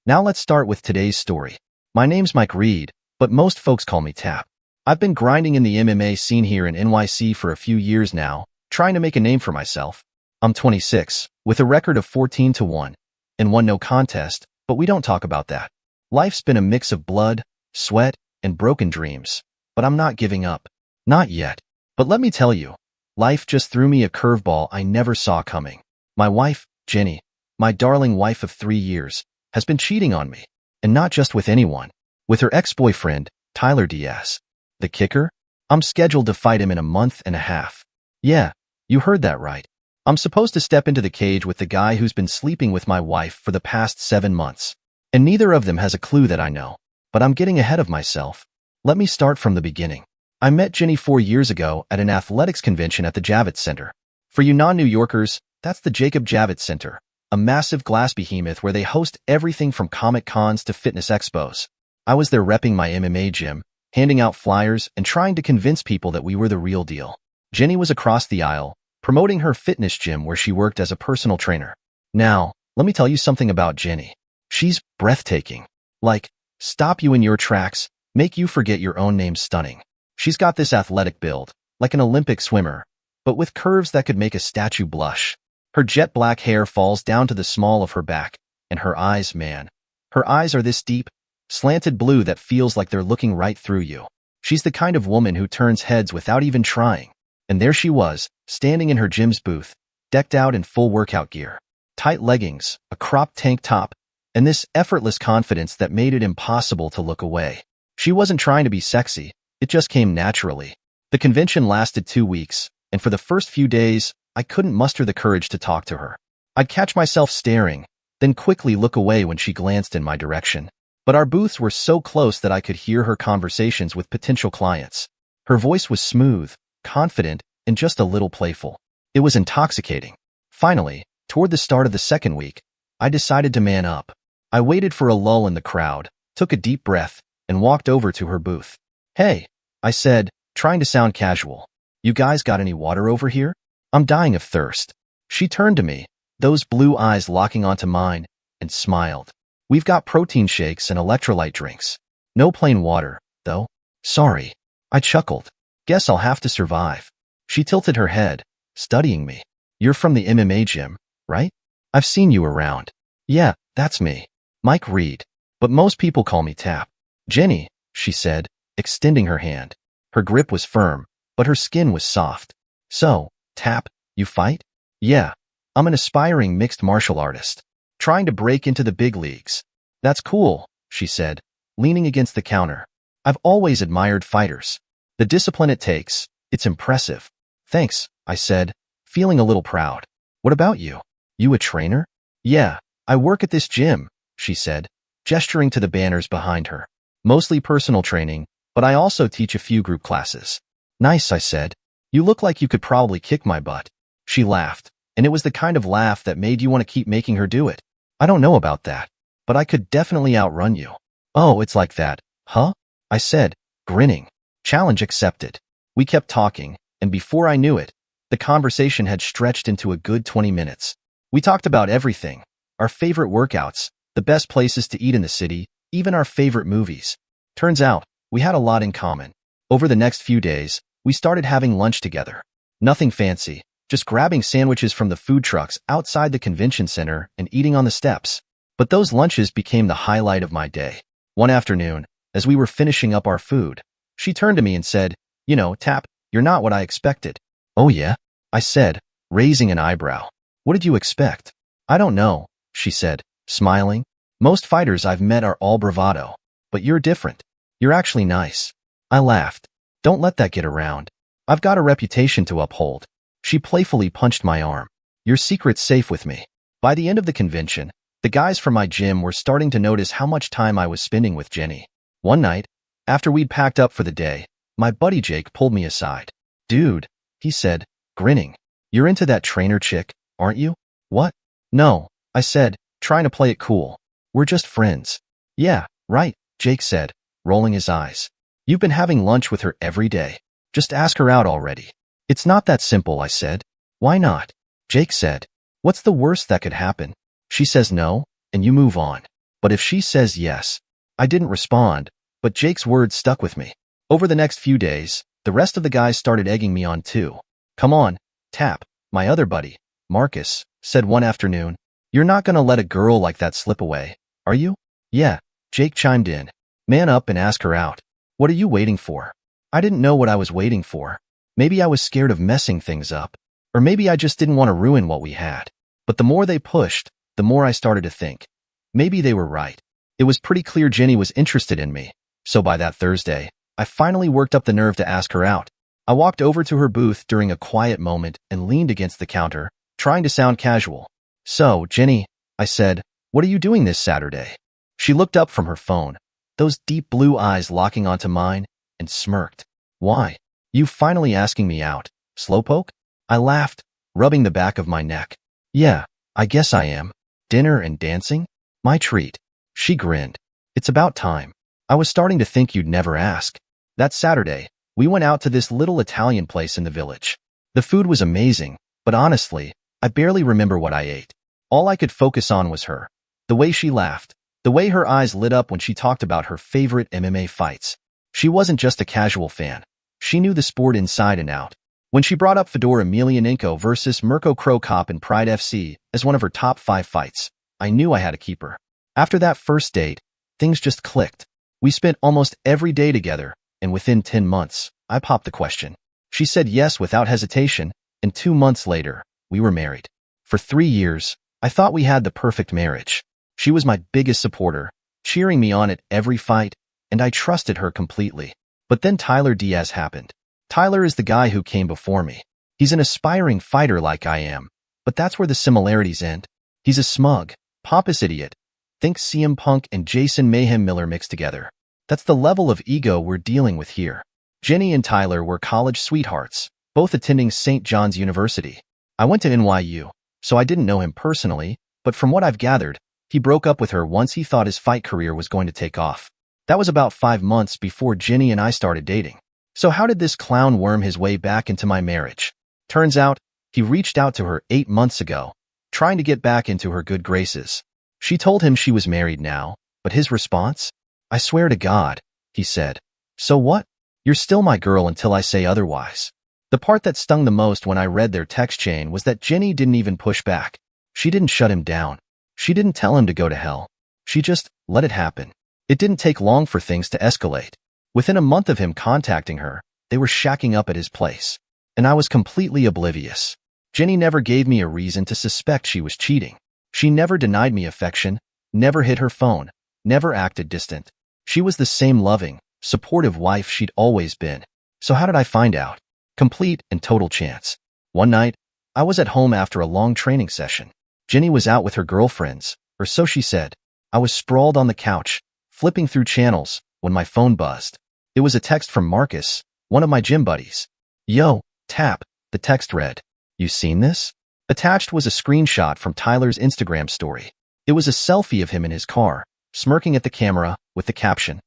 Now let's start with today's story. My name's Mike Reed, but most folks call me Tap. I've been grinding in the MMA scene here in NYC for a few years now, trying to make a name for myself. I'm 26, with a record of 14-1, and won no contest, but we don't talk about that. Life's been a mix of blood, sweat, and broken dreams, but I'm not giving up. Not yet. But let me tell you, life just threw me a curveball I never saw coming. My wife, Jenny, my darling wife of 3 years, has been cheating on me, and not just with anyone, with her ex-boyfriend, Tyler Diaz. The kicker? I'm scheduled to fight him in a month and a half. Yeah, you heard that right. I'm supposed to step into the cage with the guy who's been sleeping with my wife for the past 7 months. And neither of them has a clue that I know. But I'm getting ahead of myself. Let me start from the beginning. I met Jenny 4 years ago at an athletics convention at the Javits Center. For you non-New Yorkers, that's the Jacob Javits Center, a massive glass behemoth where they host everything from comic cons to fitness expos. I was there repping my MMA gym, handing out flyers and trying to convince people that we were the real deal. Jenny was across the aisle, promoting her fitness gym where she worked as a personal trainer. Now, let me tell you something about Jenny. She's breathtaking. Like, stop you in your tracks, make you forget your own name stunning. She's got this athletic build, like an Olympic swimmer, but with curves that could make a statue blush. Her jet black hair falls down to the small of her back, and her eyes, man. Her eyes are this deep, slanted blue that feels like they're looking right through you. She's the kind of woman who turns heads without even trying. And there she was, standing in her gym's booth, decked out in full workout gear. Tight leggings, a cropped tank top, and this effortless confidence that made it impossible to look away. She wasn't trying to be sexy, it just came naturally. The convention lasted 2 weeks, and for the first few days, I couldn't muster the courage to talk to her. I'd catch myself staring, then quickly look away when she glanced in my direction. But our booths were so close that I could hear her conversations with potential clients. Her voice was smooth, confident, and just a little playful. It was intoxicating. Finally, toward the start of the second week, I decided to man up. I waited for a lull in the crowd, took a deep breath, and walked over to her booth. "Hey," I said, trying to sound casual. "You guys got any water over here? I'm dying of thirst." She turned to me, those blue eyes locking onto mine, and smiled. "We've got protein shakes and electrolyte drinks. No plain water, though." "Sorry." I chuckled. "Guess I'll have to survive." She tilted her head, studying me. "You're from the MMA gym, right? I've seen you around." "Yeah, that's me. Mike Reed. But most people call me Tap." "Jenny," she said, extending her hand. Her grip was firm, but her skin was soft. "So, Tap, you fight?" "Yeah. I'm an aspiring mixed martial artist, trying to break into the big leagues." "That's cool," she said, leaning against the counter. "I've always admired fighters. The discipline it takes, it's impressive." "Thanks," I said, feeling a little proud. "What about you? You a trainer?" "Yeah, I work at this gym," she said, gesturing to the banners behind her. "Mostly personal training, but I also teach a few group classes." "Nice," I said. "You look like you could probably kick my butt." She laughed, and it was the kind of laugh that made you want to keep making her do it. "I don't know about that, but I could definitely outrun you." "Oh, it's like that, huh?" I said, grinning. Challenge accepted. We kept talking, and before I knew it, the conversation had stretched into a good 20 minutes. We talked about everything, our favorite workouts, the best places to eat in the city, even our favorite movies. Turns out, we had a lot in common. Over the next few days, we started having lunch together. Nothing fancy, just grabbing sandwiches from the food trucks outside the convention center and eating on the steps. But those lunches became the highlight of my day. One afternoon, as we were finishing up our food, she turned to me and said, "You know, Tap, you're not what I expected." "Oh yeah?" I said, raising an eyebrow. "What did you expect?" "I don't know," she said, smiling. "Most fighters I've met are all bravado, but you're different. You're actually nice." I laughed. "Don't let that get around. I've got a reputation to uphold." She playfully punched my arm. "Your secret's safe with me." By the end of the convention, the guys from my gym were starting to notice how much time I was spending with Jenny. One night, after we'd packed up for the day, my buddy Jake pulled me aside. "Dude," he said, grinning, "you're into that trainer chick, aren't you?" "What?" "No," I said, trying to play it cool. "We're just friends." "Yeah, right," Jake said, rolling his eyes. "You've been having lunch with her every day. Just ask her out already." "It's not that simple," I said. "Why not?" Jake said. "What's the worst that could happen? She says no, and you move on." But if she says yes, I didn't respond, but Jake's words stuck with me. Over the next few days, the rest of the guys started egging me on too. Come on, Tap, my other buddy, Marcus, said one afternoon. You're not gonna let a girl like that slip away, are you? Yeah, Jake chimed in. Man up and ask her out. What are you waiting for? I didn't know what I was waiting for. Maybe I was scared of messing things up. Or maybe I just didn't want to ruin what we had. But the more they pushed, the more I started to think. Maybe they were right. It was pretty clear Jenny was interested in me. So by that Thursday, I finally worked up the nerve to ask her out. I walked over to her booth during a quiet moment and leaned against the counter, trying to sound casual. So, Jenny, I said, what are you doing this Saturday? She looked up from her phone, those deep blue eyes locking onto mine, and smirked. Why? You finally asking me out, slowpoke? I laughed, rubbing the back of my neck. Yeah, I guess I am. Dinner and dancing? My treat. She grinned. It's about time. I was starting to think you'd never ask. That Saturday, we went out to this little Italian place in the village. The food was amazing, but honestly, I barely remember what I ate. All I could focus on was her. The way she laughed, the way her eyes lit up when she talked about her favorite MMA fights. She wasn't just a casual fan. She knew the sport inside and out. When she brought up Fedor Emelianenko versus Mirko Cro Cop in Pride FC as one of her top 5 fights, I knew I had to keep her. After that first date, things just clicked. We spent almost every day together, and within 10 months, I popped the question. She said yes without hesitation, and 2 months later, we were married. For 3 years, I thought we had the perfect marriage. She was my biggest supporter, cheering me on at every fight, and I trusted her completely. But then Tyler Diaz happened. Tyler is the guy who came before me. He's an aspiring fighter like I am, but that's where the similarities end. He's a smug, pompous idiot. Think CM Punk and Jason Mayhem Miller mixed together. That's the level of ego we're dealing with here. Jenny and Tyler were college sweethearts, both attending St. John's University. I went to NYU, so I didn't know him personally, but from what I've gathered, he broke up with her once he thought his fight career was going to take off. That was about 5 months before Jenny and I started dating. So how did this clown worm his way back into my marriage? Turns out, he reached out to her 8 months ago, trying to get back into her good graces. She told him she was married now, but his response? I swear to God, he said. So what? You're still my girl until I say otherwise. The part that stung the most when I read their text chain was that Jenny didn't even push back. She didn't shut him down. She didn't tell him to go to hell. She just let it happen. It didn't take long for things to escalate. Within a month of him contacting her, they were shacking up at his place. And I was completely oblivious. Jenny never gave me a reason to suspect she was cheating. She never denied me affection, never hid her phone, never acted distant. She was the same loving, supportive wife she'd always been. So how did I find out? Complete and total chance. One night, I was at home after a long training session. Jenny was out with her girlfriends, or so she said. I was sprawled on the couch, flipping through channels, when my phone buzzed. It was a text from Marcus, one of my gym buddies. Yo, Tap, the text read. You seen this? Attached was a screenshot from Tyler's Instagram story. It was a selfie of him in his car, smirking at the camera, with the caption,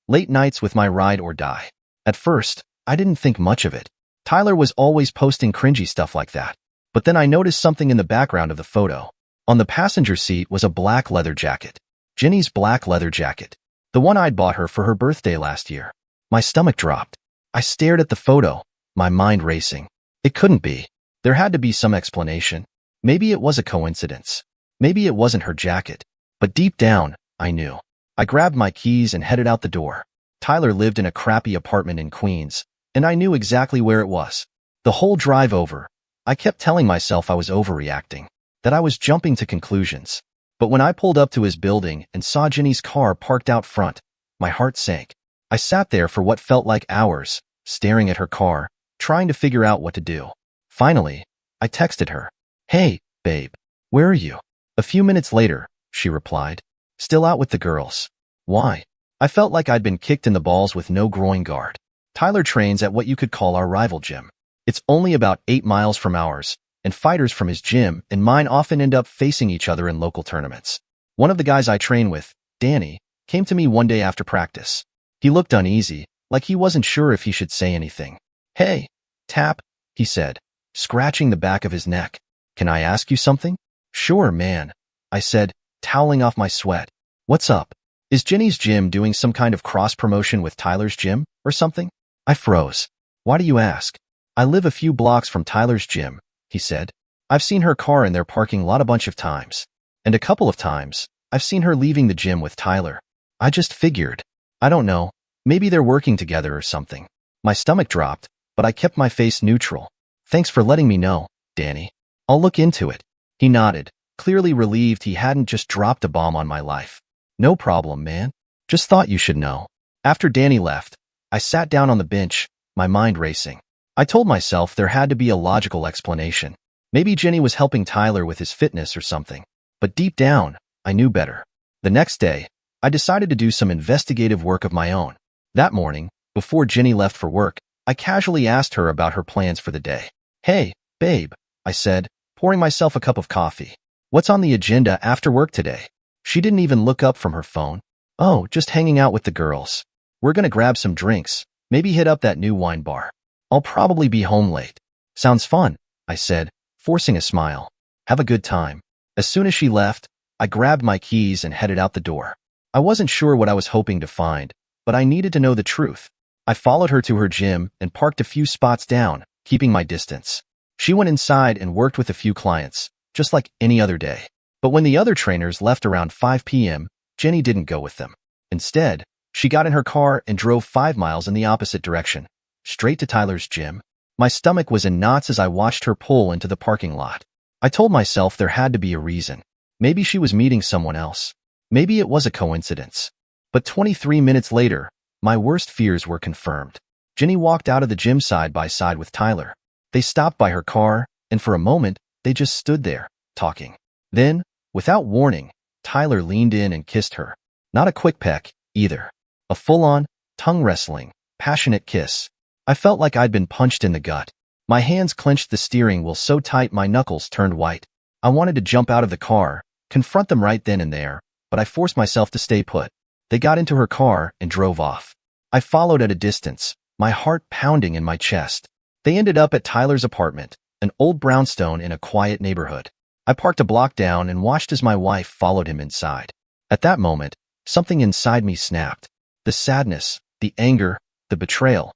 Late nights with my ride or die. At first, I didn't think much of it. Tyler was always posting cringy stuff like that. But then I noticed something in the background of the photo. On the passenger seat was a black leather jacket. Jenny's black leather jacket. The one I'd bought her for her birthday last year. My stomach dropped. I stared at the photo, my mind racing. It couldn't be. There had to be some explanation. Maybe it was a coincidence. Maybe it wasn't her jacket. But deep down, I knew. I grabbed my keys and headed out the door. Tyler lived in a crappy apartment in Queens, and I knew exactly where it was. The whole drive over, I kept telling myself I was overreacting, that I was jumping to conclusions. But when I pulled up to his building and saw Jenny's car parked out front, my heart sank. I sat there for what felt like hours, staring at her car, trying to figure out what to do. Finally, I texted her. Hey, babe, where are you? A few minutes later, she replied. Still out with the girls. Why? I felt like I'd been kicked in the balls with no groin guard. Tyler trains at what you could call our rival gym. It's only about 8 miles from ours, and fighters from his gym and mine often end up facing each other in local tournaments. One of the guys I train with, Danny, came to me one day after practice. He looked uneasy, like he wasn't sure if he should say anything. Hey, Tap, he said, scratching the back of his neck. Can I ask you something? Sure, man, I said, toweling off my sweat. What's up? Is Jenny's gym doing some kind of cross-promotion with Tyler's gym or something? I froze. Why do you ask? I live a few blocks from Tyler's gym, he said. I've seen her car in their parking lot a bunch of times. And a couple of times, I've seen her leaving the gym with Tyler. I just figured. I don't know. Maybe they're working together or something. My stomach dropped, but I kept my face neutral. Thanks for letting me know, Danny. I'll look into it. He nodded, clearly relieved he hadn't just dropped a bomb on my life. No problem, man. Just thought you should know. After Danny left, I sat down on the bench, my mind racing. I told myself there had to be a logical explanation. Maybe Jenny was helping Tyler with his fitness or something. But deep down, I knew better. The next day, I decided to do some investigative work of my own. That morning, before Jenny left for work, I casually asked her about her plans for the day. Hey, babe, I said, pouring myself a cup of coffee. What's on the agenda after work today? She didn't even look up from her phone. Oh, just hanging out with the girls. We're gonna grab some drinks, maybe hit up that new wine bar. I'll probably be home late. Sounds fun, I said, forcing a smile. Have a good time. As soon as she left, I grabbed my keys and headed out the door. I wasn't sure what I was hoping to find, but I needed to know the truth. I followed her to her gym and parked a few spots down, keeping my distance. She went inside and worked with a few clients, just like any other day. But when the other trainers left around 5 p.m., Jenny didn't go with them. Instead, she got in her car and drove 5 miles in the opposite direction, straight to Tyler's gym. My stomach was in knots as I watched her pull into the parking lot. I told myself there had to be a reason. Maybe she was meeting someone else. Maybe it was a coincidence. But 23 minutes later, my worst fears were confirmed. Jenny walked out of the gym side by side with Tyler. They stopped by her car, and for a moment, they just stood there, talking. Then, without warning, Tyler leaned in and kissed her. Not a quick peck, either. A full-on, tongue-wrestling, passionate kiss. I felt like I'd been punched in the gut. My hands clenched the steering wheel so tight my knuckles turned white. I wanted to jump out of the car, confront them right then and there, but I forced myself to stay put. They got into her car and drove off. I followed at a distance, my heart pounding in my chest. They ended up at Tyler's apartment, an old brownstone in a quiet neighborhood. I parked a block down and watched as my wife followed him inside. At that moment, something inside me snapped. The sadness, the anger, the betrayal.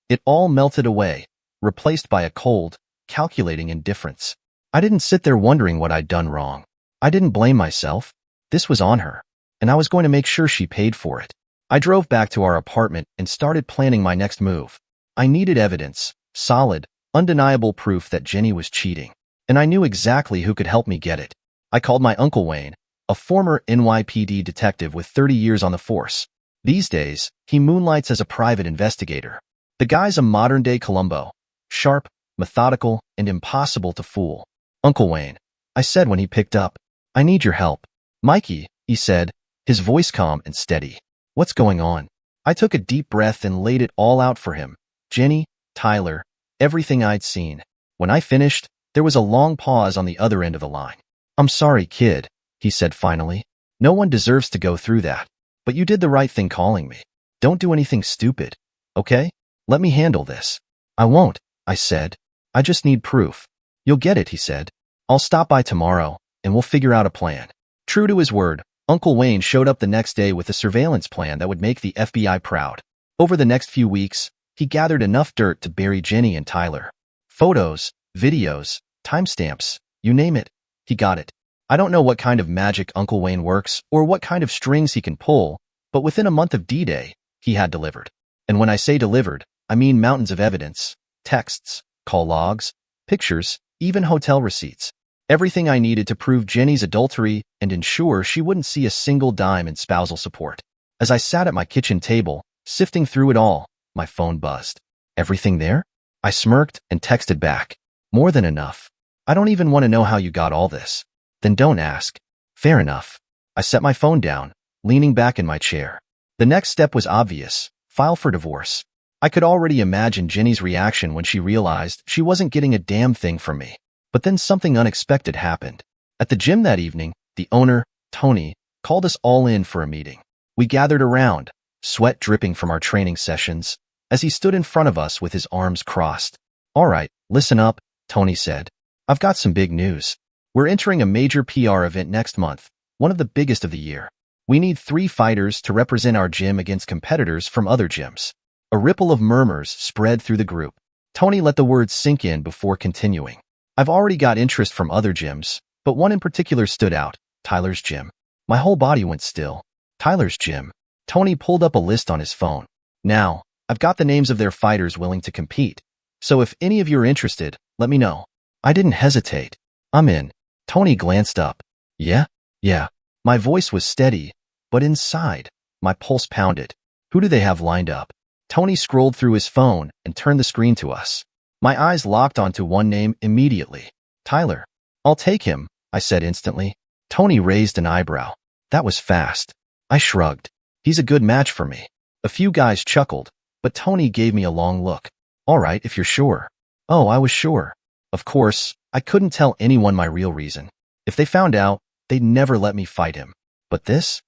It all melted away, replaced by a cold, calculating indifference. I didn't sit there wondering what I'd done wrong. I didn't blame myself. This was on her, and I was going to make sure she paid for it. I drove back to our apartment and started planning my next move. I needed evidence, solid, undeniable proof that Jenny was cheating. And I knew exactly who could help me get it. I called my Uncle Wayne, a former NYPD detective with 30 years on the force. These days, he moonlights as a private investigator. The guy's a modern-day Columbo, sharp, methodical, and impossible to fool. Uncle Wayne, I said when he picked up, I need your help. Mikey, he said, his voice calm and steady. What's going on? I took a deep breath and laid it all out for him. Jenny, Tyler, everything I'd seen. When I finished, there was a long pause on the other end of the line. I'm sorry, kid, he said finally. No one deserves to go through that. But you did the right thing calling me. Don't do anything stupid, okay? Let me handle this. I won't, I said. I just need proof. You'll get it, he said. I'll stop by tomorrow, and we'll figure out a plan. True to his word, Uncle Wayne showed up the next day with a surveillance plan that would make the FBI proud. Over the next few weeks, he gathered enough dirt to bury Jenny and Tyler. Photos, videos, timestamps, you name it, he got it. I don't know what kind of magic Uncle Wayne works or what kind of strings he can pull, but within a month of D-Day, he had delivered. And when I say delivered, I mean mountains of evidence, texts, call logs, pictures, even hotel receipts. Everything I needed to prove Jenny's adultery and ensure she wouldn't see a single dime in spousal support. As I sat at my kitchen table, sifting through it all, my phone buzzed. Everything there? I smirked and texted back. More than enough. I don't even want to know how you got all this. Then don't ask. Fair enough. I set my phone down, leaning back in my chair. The next step was obvious. File for divorce. I could already imagine Jenny's reaction when she realized she wasn't getting a damn thing from me. But then something unexpected happened. At the gym that evening, the owner, Tony, called us all in for a meeting. We gathered around, sweat dripping from our training sessions, as he stood in front of us with his arms crossed. All right, listen up, Tony said. I've got some big news. We're entering a major PR event next month, one of the biggest of the year. We need 3 fighters to represent our gym against competitors from other gyms. A ripple of murmurs spread through the group. Tony let the words sink in before continuing. I've already got interest from other gyms, but one in particular stood out, Tyler's gym. My whole body went still. Tyler's gym. Tony pulled up a list on his phone. Now, I've got the names of their fighters willing to compete. So if any of you are interested, let me know. I didn't hesitate. I'm in. Tony glanced up. Yeah? Yeah. My voice was steady, but inside, my pulse pounded. Who do they have lined up? Tony scrolled through his phone and turned the screen to us. My eyes locked onto one name immediately. Tyler. I'll take him, I said instantly. Tony raised an eyebrow. That was fast. I shrugged. He's a good match for me. A few guys chuckled, but Tony gave me a long look. All right, if you're sure. Oh, I was sure. Of course, I couldn't tell anyone my real reason. If they found out, they'd never let me fight him. But this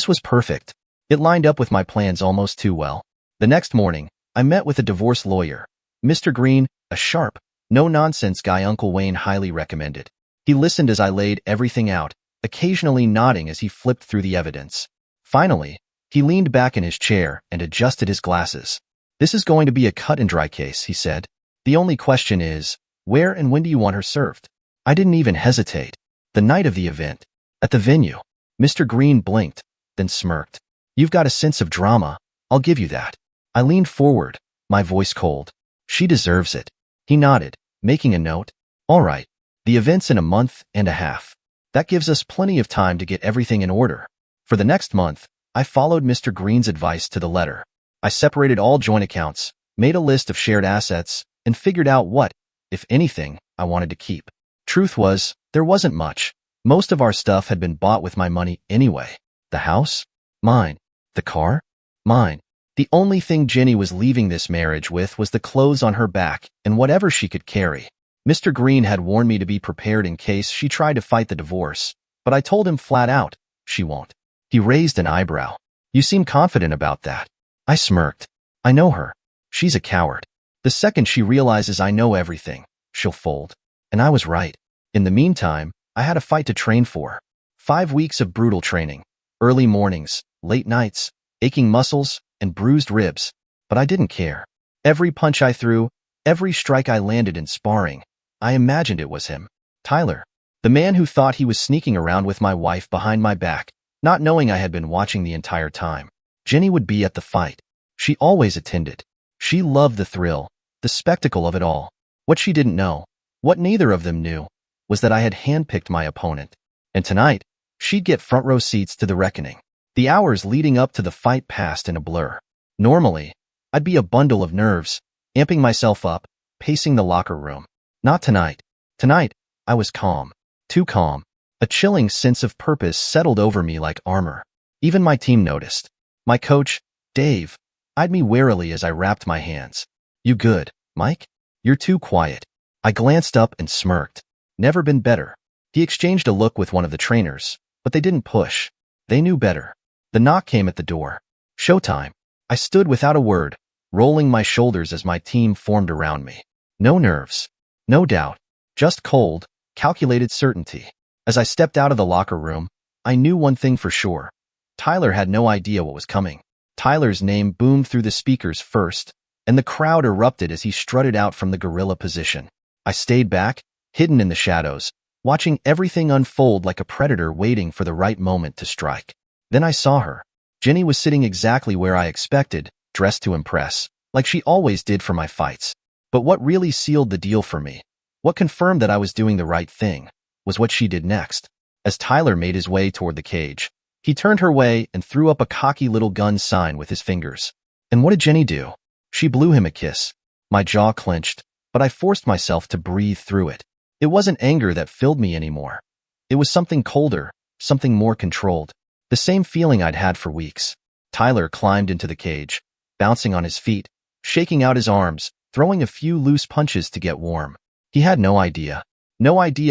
was perfect. It lined up with my plans almost too well. The next morning, I met with a divorce lawyer. Mr. Green, a sharp, no-nonsense guy Uncle Wayne highly recommended. He listened as I laid everything out, occasionally nodding as he flipped through the evidence. Finally, he leaned back in his chair and adjusted his glasses. This is going to be a cut-and-dry case, he said. The only question is, where and when do you want her served? I didn't even hesitate. The night of the event. At the venue. Mr. Green blinked, then smirked. You've got a sense of drama, I'll give you that. I leaned forward, my voice cold. She deserves it. He nodded, making a note. All right. The event's in a month and a half. That gives us plenty of time to get everything in order. For the next month, I followed Mr. Green's advice to the letter. I separated all joint accounts, made a list of shared assets, and figured out what, if anything, I wanted to keep. Truth was, there wasn't much. Most of our stuff had been bought with my money anyway. The house? Mine. The car? Mine. The only thing Jenny was leaving this marriage with was the clothes on her back and whatever she could carry. Mr. Green had warned me to be prepared in case she tried to fight the divorce, but I told him flat out, she won't. He raised an eyebrow. You seem confident about that. I smirked. I know her. She's a coward. The second she realizes I know everything, she'll fold. And I was right. In the meantime, I had a fight to train for. 5 weeks of brutal training. Early mornings, late nights, aching muscles, and bruised ribs. But I didn't care. Every punch I threw, every strike I landed in sparring, I imagined it was him. Tyler. The man who thought he was sneaking around with my wife behind my back, not knowing I had been watching the entire time. Jenny would be at the fight. She always attended. She loved the thrill, the spectacle of it all. What she didn't know, what neither of them knew, was that I had handpicked my opponent. And tonight, she'd get front row seats to the reckoning. The hours leading up to the fight passed in a blur. Normally, I'd be a bundle of nerves, amping myself up, pacing the locker room. Not tonight. Tonight, I was calm. Too calm. A chilling sense of purpose settled over me like armor. Even my team noticed. My coach, Dave, eyed me warily as I wrapped my hands. You good, Mike? You're too quiet. I glanced up and smirked. Never been better. He exchanged a look with one of the trainers, but they didn't push. They knew better. The knock came at the door. Showtime. I stood without a word, rolling my shoulders as my team formed around me. No nerves. No doubt. Just cold, calculated certainty. As I stepped out of the locker room, I knew one thing for sure. Tyler had no idea what was coming. Tyler's name boomed through the speakers first, and the crowd erupted as he strutted out from the gorilla position. I stayed back, hidden in the shadows, watching everything unfold like a predator waiting for the right moment to strike. Then I saw her. Jenny was sitting exactly where I expected, dressed to impress, like she always did for my fights. But what really sealed the deal for me, what confirmed that I was doing the right thing, was what she did next. As Tyler made his way toward the cage, he turned her way and threw up a cocky little gun sign with his fingers. And what did Jenny do? She blew him a kiss. My jaw clenched, but I forced myself to breathe through it. It wasn't anger that filled me anymore. It was something colder, something more controlled. The same feeling I'd had for weeks. Tyler climbed into the cage, bouncing on his feet, shaking out his arms, throwing a few loose punches to get warm. He had no idea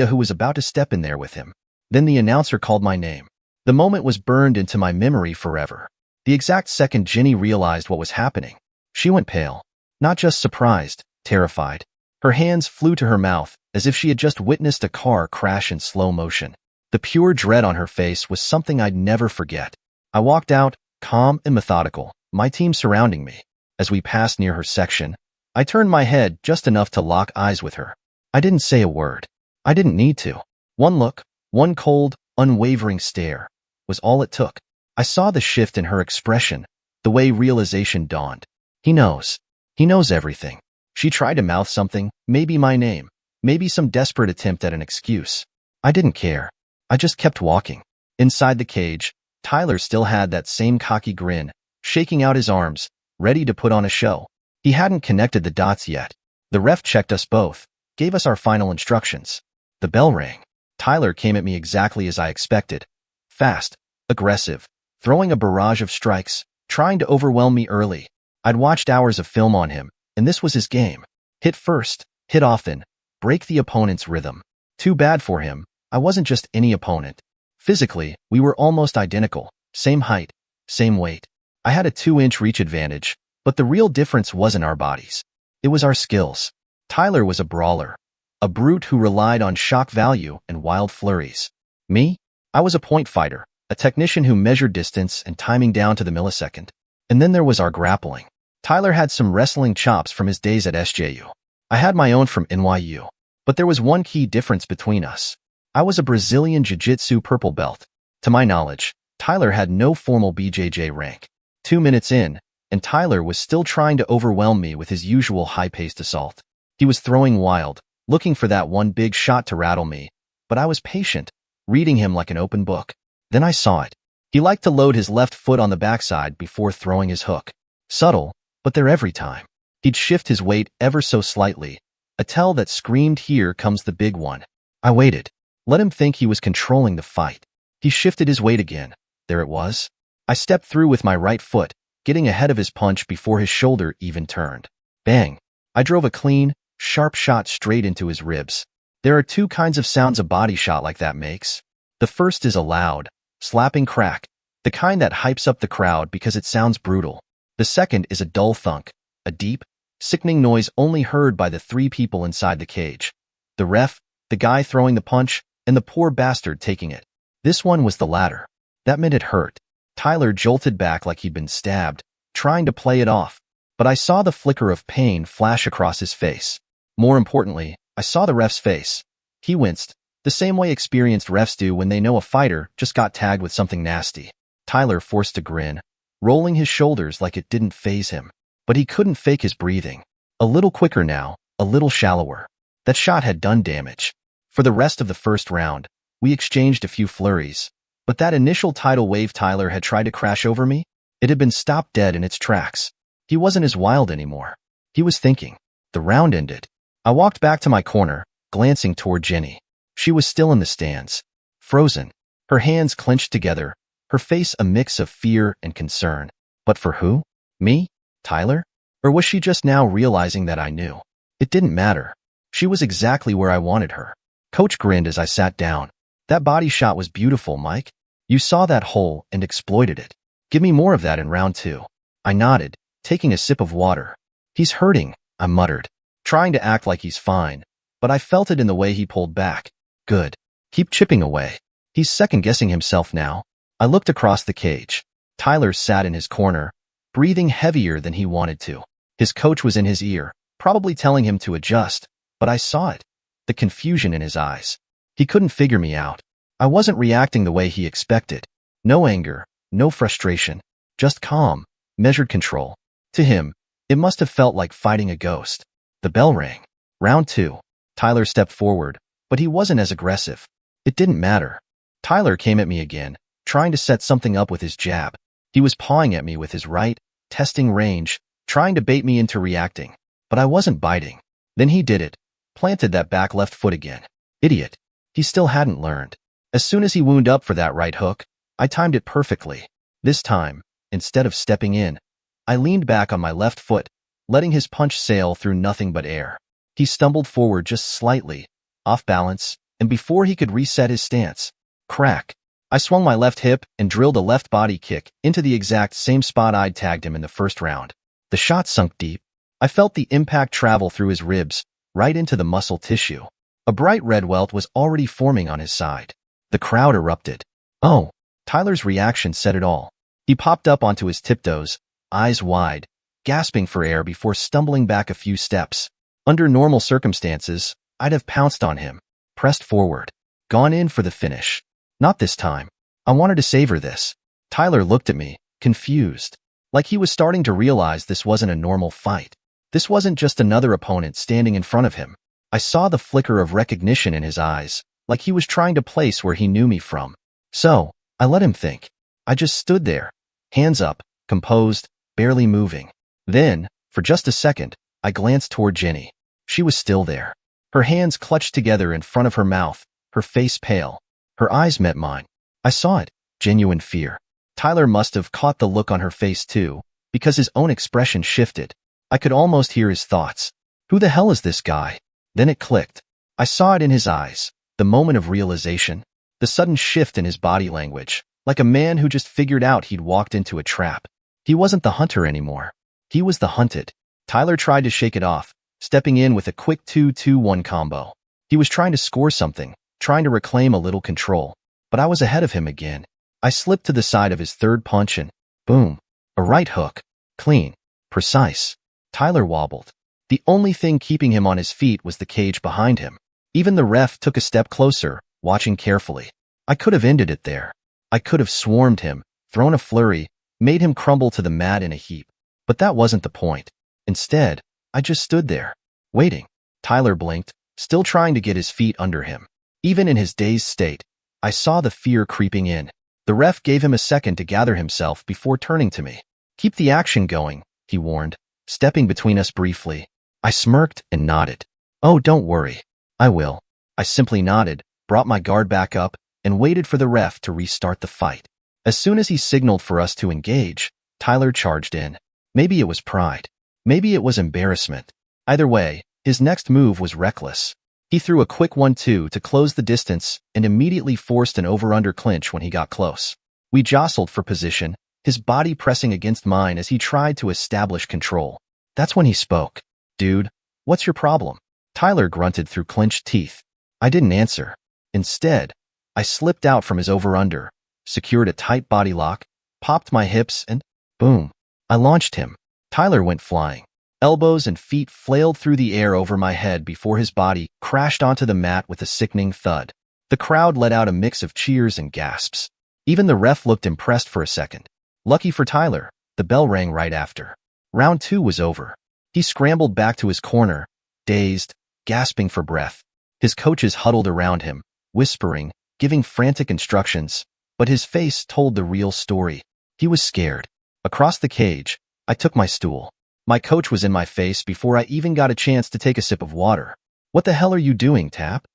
who was about to step in there with him. Then the announcer called my name. The moment was burned into my memory forever. The exact second Jenny realized what was happening, she went pale. Not just surprised, terrified. Her hands flew to her mouth as if she had just witnessed a car crash in slow motion. The pure dread on her face was something I'd never forget. I walked out, calm and methodical, my team surrounding me. As we passed near her section, I turned my head just enough to lock eyes with her. I didn't say a word. I didn't need to. One look, one cold, unwavering stare, was all it took. I saw the shift in her expression, the way realization dawned. He knows. He knows everything. She tried to mouth something, maybe my name, maybe some desperate attempt at an excuse. I didn't care. I just kept walking. Inside the cage, Tyler still had that same cocky grin, shaking out his arms, ready to put on a show. He hadn't connected the dots yet. The ref checked us both, gave us our final instructions. The bell rang. Tyler came at me exactly as I expected. Fast, aggressive, throwing a barrage of strikes, trying to overwhelm me early. I'd watched hours of film on him, and this was his game. Hit first, hit often, break the opponent's rhythm. Too bad for him, I wasn't just any opponent. Physically, we were almost identical, same height, same weight. I had a 2-inch reach advantage, but the real difference wasn't our bodies. It was our skills. Tyler was a brawler, a brute who relied on shock value and wild flurries. Me? I was a point fighter, a technician who measured distance and timing down to the millisecond. And then there was our grappling. Tyler had some wrestling chops from his days at SJU. I had my own from NYU. But there was one key difference between us. I was a Brazilian Jiu-Jitsu purple belt. To my knowledge, Tyler had no formal BJJ rank. 2 minutes in, and Tyler was still trying to overwhelm me with his usual high-paced assault. He was throwing wild, looking for that one big shot to rattle me, but I was patient, reading him like an open book. Then I saw it. He liked to load his left foot on the backside before throwing his hook. Subtle, but there every time. He'd shift his weight ever so slightly, a tell that screamed, "Here comes the big one." I waited. Let him think he was controlling the fight. He shifted his weight again. There it was. I stepped through with my right foot, getting ahead of his punch before his shoulder even turned. Bang! I drove a clean, sharp shot straight into his ribs. There are 2 kinds of sounds a body shot like that makes. The first is a loud, slapping crack, the kind that hypes up the crowd because it sounds brutal. The second is a dull thunk, a deep, sickening noise only heard by the 3 people inside the cage. The ref, the guy throwing the punch, and the poor bastard taking it. This one was the latter. That meant it hurt. Tyler jolted back like he'd been stabbed, trying to play it off, but I saw the flicker of pain flash across his face. More importantly, I saw the ref's face. He winced, the same way experienced refs do when they know a fighter just got tagged with something nasty. Tyler forced a grin, rolling his shoulders like it didn't faze him. But he couldn't fake his breathing. A little quicker now, a little shallower. That shot had done damage. For the rest of the first round, we exchanged a few flurries, but that initial tidal wave Tyler had tried to crash over me, it had been stopped dead in its tracks. He wasn't as wild anymore. He was thinking. The round ended. I walked back to my corner, glancing toward Jenny. She was still in the stands, frozen, her hands clenched together, her face a mix of fear and concern. But for who? Me? Tyler? Or was she just now realizing that I knew? It didn't matter. She was exactly where I wanted her. Coach grinned as I sat down. That body shot was beautiful, Mike. You saw that hole and exploited it. Give me more of that in round 2. I nodded, taking a sip of water. He's hurting, I muttered, trying to act like he's fine, but I felt it in the way he pulled back. Good. Keep chipping away. He's second-guessing himself now. I looked across the cage. Tyler sat in his corner, breathing heavier than he wanted to. His coach was in his ear, probably telling him to adjust, but I saw it. The confusion in his eyes. He couldn't figure me out. I wasn't reacting the way he expected. No anger, no frustration, just calm, measured control. To him, it must have felt like fighting a ghost. The bell rang. Round 2. Tyler stepped forward, but he wasn't as aggressive. It didn't matter. Tyler came at me again, trying to set something up with his jab. He was pawing at me with his right, testing range, trying to bait me into reacting. But I wasn't biting. Then he did it. Planted that back left foot again. Idiot. He still hadn't learned. As soon as he wound up for that right hook, I timed it perfectly. This time, instead of stepping in, I leaned back on my left foot, letting his punch sail through nothing but air. He stumbled forward just slightly, off balance, and before he could reset his stance, crack. I swung my left hip and drilled a left body kick into the exact same spot I'd tagged him in the first round. The shot sunk deep. I felt the impact travel through his ribs, right into the muscle tissue. A bright red welt was already forming on his side. The crowd erupted. Oh, Tyler's reaction said it all. He popped up onto his tiptoes, eyes wide, gasping for air before stumbling back a few steps. Under normal circumstances, I'd have pounced on him, pressed forward, gone in for the finish. Not this time. I wanted to savor this. Tyler looked at me, confused, like he was starting to realize this wasn't a normal fight. This wasn't just another opponent standing in front of him. I saw the flicker of recognition in his eyes, like he was trying to place where he knew me from. So, I let him think. I just stood there, hands up, composed, barely moving. Then, for just a second, I glanced toward Jenny. She was still there. Her hands clutched together in front of her mouth, her face pale. Her eyes met mine. I saw it, genuine fear. Tyler must have caught the look on her face too, because his own expression shifted. I could almost hear his thoughts. Who the hell is this guy? Then it clicked. I saw it in his eyes, the moment of realization, the sudden shift in his body language, like a man who just figured out he'd walked into a trap. He wasn't the hunter anymore. He was the hunted. Tyler tried to shake it off, stepping in with a quick 2-2-1 combo. He was trying to score something, trying to reclaim a little control. But I was ahead of him again. I slipped to the side of his third punch and, boom, a right hook. Clean. Precise. Tyler wobbled. The only thing keeping him on his feet was the cage behind him. Even the ref took a step closer, watching carefully. I could have ended it there. I could have swarmed him, thrown a flurry, made him crumble to the mat in a heap. But that wasn't the point. Instead, I just stood there, waiting. Tyler blinked, still trying to get his feet under him. Even in his dazed state, I saw the fear creeping in. The ref gave him a second to gather himself before turning to me. "Keep the action going," he warned, stepping between us briefly. I smirked and nodded. "Oh, don't worry. I will." I simply nodded, brought my guard back up, and waited for the ref to restart the fight. As soon as he signaled for us to engage, Tyler charged in. Maybe it was pride. Maybe it was embarrassment. Either way, his next move was reckless. He threw a quick 1-2 to close the distance and immediately forced an over-under clinch when he got close. We jostled for position, his body pressing against mine as he tried to establish control. That's when he spoke. "Dude, what's your problem?" Tyler grunted through clenched teeth. I didn't answer. Instead, I slipped out from his over-under, secured a tight body lock, popped my hips, and boom, I launched him. Tyler went flying. Elbows and feet flailed through the air over my head before his body crashed onto the mat with a sickening thud. The crowd let out a mix of cheers and gasps. Even the ref looked impressed for a second. Lucky for Tyler, the bell rang right after. Round 2 was over. He scrambled back to his corner, dazed, gasping for breath. His coaches huddled around him, whispering, giving frantic instructions, but his face told the real story. He was scared. Across the cage, I took my stool. My coach was in my face before I even got a chance to take a sip of water. "What the hell are you doing, Tap?"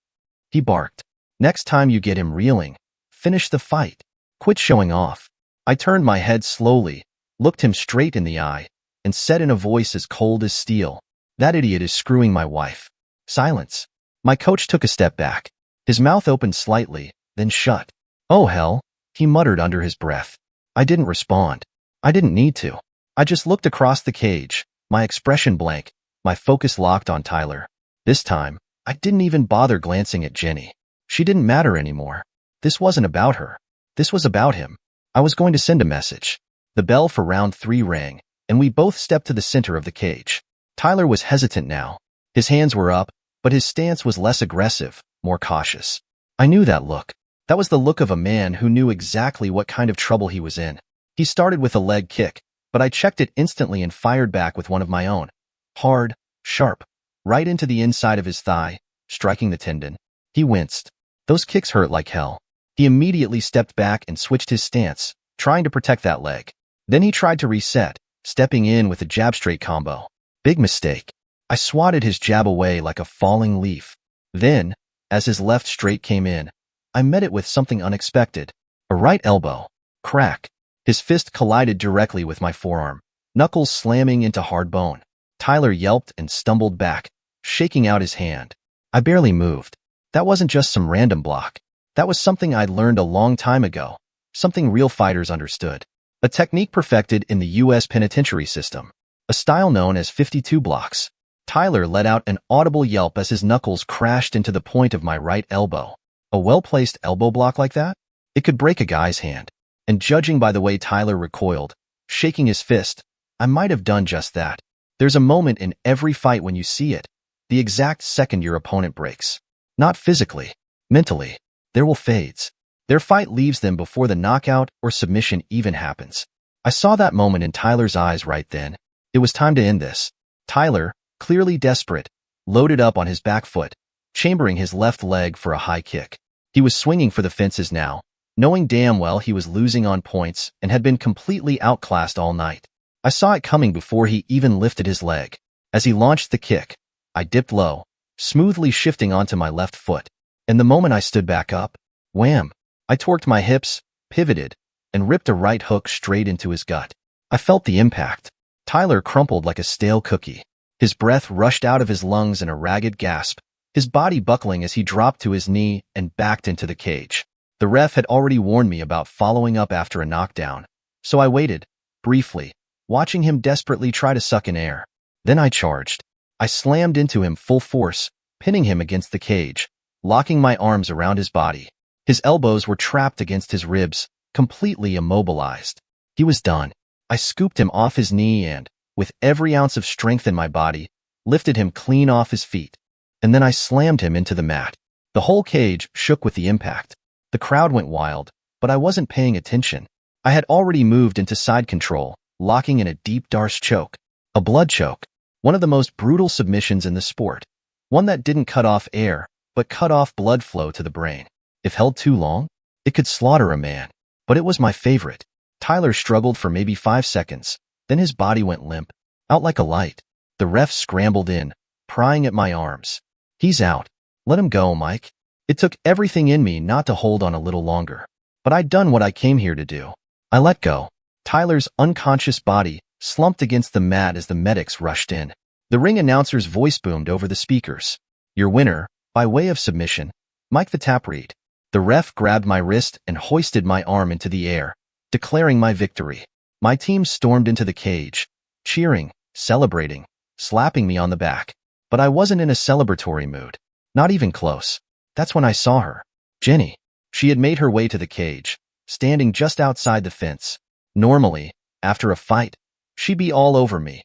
he barked. "Next time you get him reeling, finish the fight. Quit showing off." I turned my head slowly, looked him straight in the eye, and said in a voice as cold as steel, "That idiot is screwing my wife." Silence. My coach took a step back. His mouth opened slightly, then shut. "Oh hell," he muttered under his breath. I didn't respond. I didn't need to. I just looked across the cage, my expression blank, my focus locked on Tyler. This time, I didn't even bother glancing at Jenny. She didn't matter anymore. This wasn't about her. This was about him. I was going to send a message. The bell for round 3 rang, and we both stepped to the center of the cage. Tyler was hesitant now. His hands were up, but his stance was less aggressive, more cautious. I knew that look. That was the look of a man who knew exactly what kind of trouble he was in. He started with a leg kick, but I checked it instantly and fired back with one of my own. Hard, sharp, right into the inside of his thigh, striking the tendon. He winced. Those kicks hurt like hell. He immediately stepped back and switched his stance, trying to protect that leg. Then he tried to reset, stepping in with a jab straight combo. Big mistake. I swatted his jab away like a falling leaf. Then, as his left straight came in, I met it with something unexpected. A right elbow. Crack. His fist collided directly with my forearm, knuckles slamming into hard bone. Tyler yelped and stumbled back, shaking out his hand. I barely moved. That wasn't just some random block. That was something I'd learned a long time ago, something real fighters understood. A technique perfected in the U.S. penitentiary system, a style known as 52 blocks. Tyler let out an audible yelp as his knuckles crashed into the point of my right elbow. A well-placed elbow block like that? It could break a guy's hand. And judging by the way Tyler recoiled, shaking his fist, I might have done just that. There's a moment in every fight when you see it, the exact second your opponent breaks. Not physically, mentally. There will fades. Their fight leaves them before the knockout or submission even happens. I saw that moment in Tyler's eyes right then. It was time to end this. Tyler, clearly desperate, loaded up on his back foot, chambering his left leg for a high kick. He was swinging for the fences now, knowing damn well he was losing on points and had been completely outclassed all night. I saw it coming before he even lifted his leg. As he launched the kick, I dipped low, smoothly shifting onto my left foot. And the moment I stood back up, wham! I torqued my hips, pivoted, and ripped a right hook straight into his gut. I felt the impact. Tyler crumpled like a stale cookie. His breath rushed out of his lungs in a ragged gasp, his body buckling as he dropped to his knee and backed into the cage. The ref had already warned me about following up after a knockdown, so I waited, briefly, watching him desperately try to suck in air. Then I charged. I slammed into him full force, pinning him against the cage, locking my arms around his body. His elbows were trapped against his ribs, completely immobilized. He was done. I scooped him off his knee and, with every ounce of strength in my body, lifted him clean off his feet. And then I slammed him into the mat. The whole cage shook with the impact. The crowd went wild, but I wasn't paying attention. I had already moved into side control, locking in a deep Darce choke. A blood choke. One of the most brutal submissions in the sport. One that didn't cut off air, but cut off blood flow to the brain. If held too long, it could slaughter a man. But it was my favorite. Tyler struggled for maybe 5 seconds. Then his body went limp, out like a light. The ref scrambled in, prying at my arms. He's out. Let him go, Mike. It took everything in me not to hold on a little longer. But I'd done what I came here to do. I let go. Tyler's unconscious body slumped against the mat as the medics rushed in. The ring announcer's voice boomed over the speakers. Your winner, by way of submission, Mike the Tap Reed. The ref grabbed my wrist and hoisted my arm into the air, declaring my victory. My team stormed into the cage, cheering, celebrating, slapping me on the back. But I wasn't in a celebratory mood. Not even close. That's when I saw her. Jenny. She had made her way to the cage, standing just outside the fence. Normally, after a fight, she'd be all over me,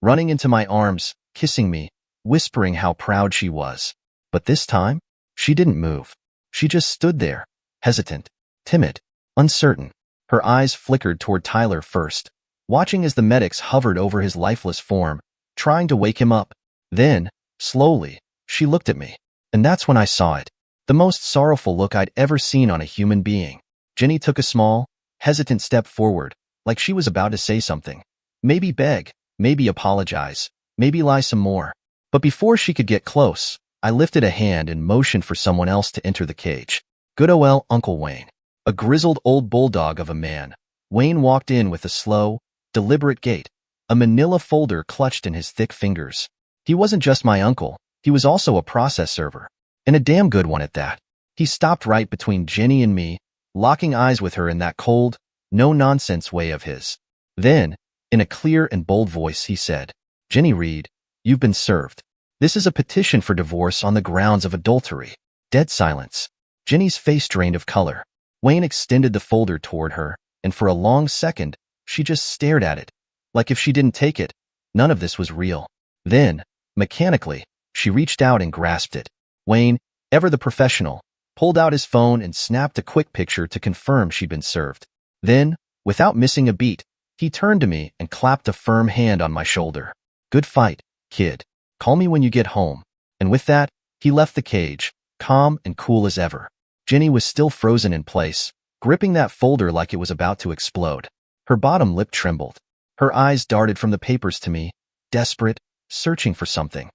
running into my arms, kissing me, whispering how proud she was. But this time, she didn't move. She just stood there, hesitant, timid, uncertain. Her eyes flickered toward Tyler first, watching as the medics hovered over his lifeless form, trying to wake him up. Then, slowly, she looked at me. And that's when I saw it. The most sorrowful look I'd ever seen on a human being. Jenny took a small, hesitant step forward, like she was about to say something. Maybe beg, maybe apologize, maybe lie some more. But before she could get close, I lifted a hand and motioned for someone else to enter the cage. Good ol' Uncle Wayne. A grizzled old bulldog of a man. Wayne walked in with a slow, deliberate gait, a manila folder clutched in his thick fingers. He wasn't just my uncle, he was also a process server. And a damn good one at that. He stopped right between Jenny and me, locking eyes with her in that cold, no-nonsense way of his. Then, in a clear and bold voice, he said, Jenny Reed, you've been served. This is a petition for divorce on the grounds of adultery. Dead silence. Jenny's face drained of color. Wayne extended the folder toward her, and for a long second, she just stared at it. Like if she didn't take it, none of this was real. Then, mechanically, she reached out and grasped it. Wayne, ever the professional, pulled out his phone and snapped a quick picture to confirm she'd been served. Then, without missing a beat, he turned to me and clapped a firm hand on my shoulder. Good fight, kid. Call me when you get home. And with that, he left the cage, calm and cool as ever. Jenny was still frozen in place, gripping that folder like it was about to explode. Her bottom lip trembled. Her eyes darted from the papers to me, desperate, searching for something.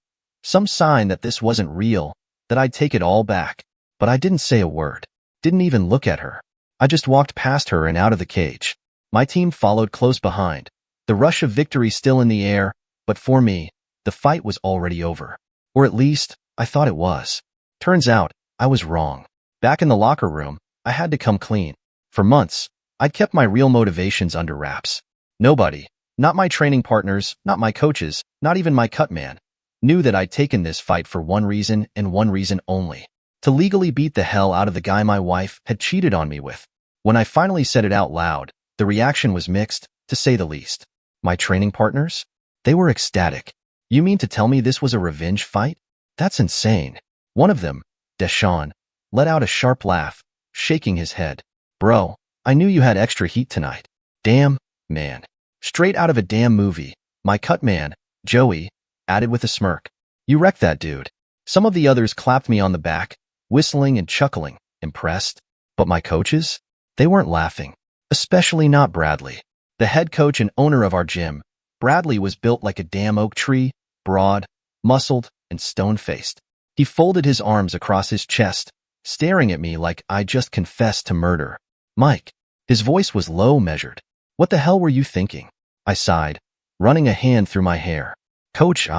Some sign that this wasn't real, that I'd take it all back. But I didn't say a word. Didn't even look at her. I just walked past her and out of the cage. My team followed close behind, the rush of victory still in the air, but for me, the fight was already over. Or at least, I thought it was. Turns out, I was wrong. Back in the locker room, I had to come clean. For months, I'd kept my real motivations under wraps. Nobody, not my training partners, not my coaches, not even my cut man, knew that I'd taken this fight for one reason and one reason only. To legally beat the hell out of the guy my wife had cheated on me with. When I finally said it out loud, the reaction was mixed, to say the least. My training partners? They were ecstatic. You mean to tell me this was a revenge fight? That's insane. One of them, Deshaun, let out a sharp laugh, shaking his head. Bro, I knew you had extra heat tonight. Damn, man. Straight out of a damn movie. My cut man, Joey, added with a smirk. You wrecked that dude. Some of the others clapped me on the back, whistling and chuckling, impressed. But my coaches? They weren't laughing. Especially not Bradley. The head coach and owner of our gym. Bradley was built like a damn oak tree, broad, muscled, and stone-faced. He folded his arms across his chest, staring at me like I just confessed to murder. Mike. His voice was low, measured. What the hell were you thinking? I sighed, running a hand through my hair. Coach,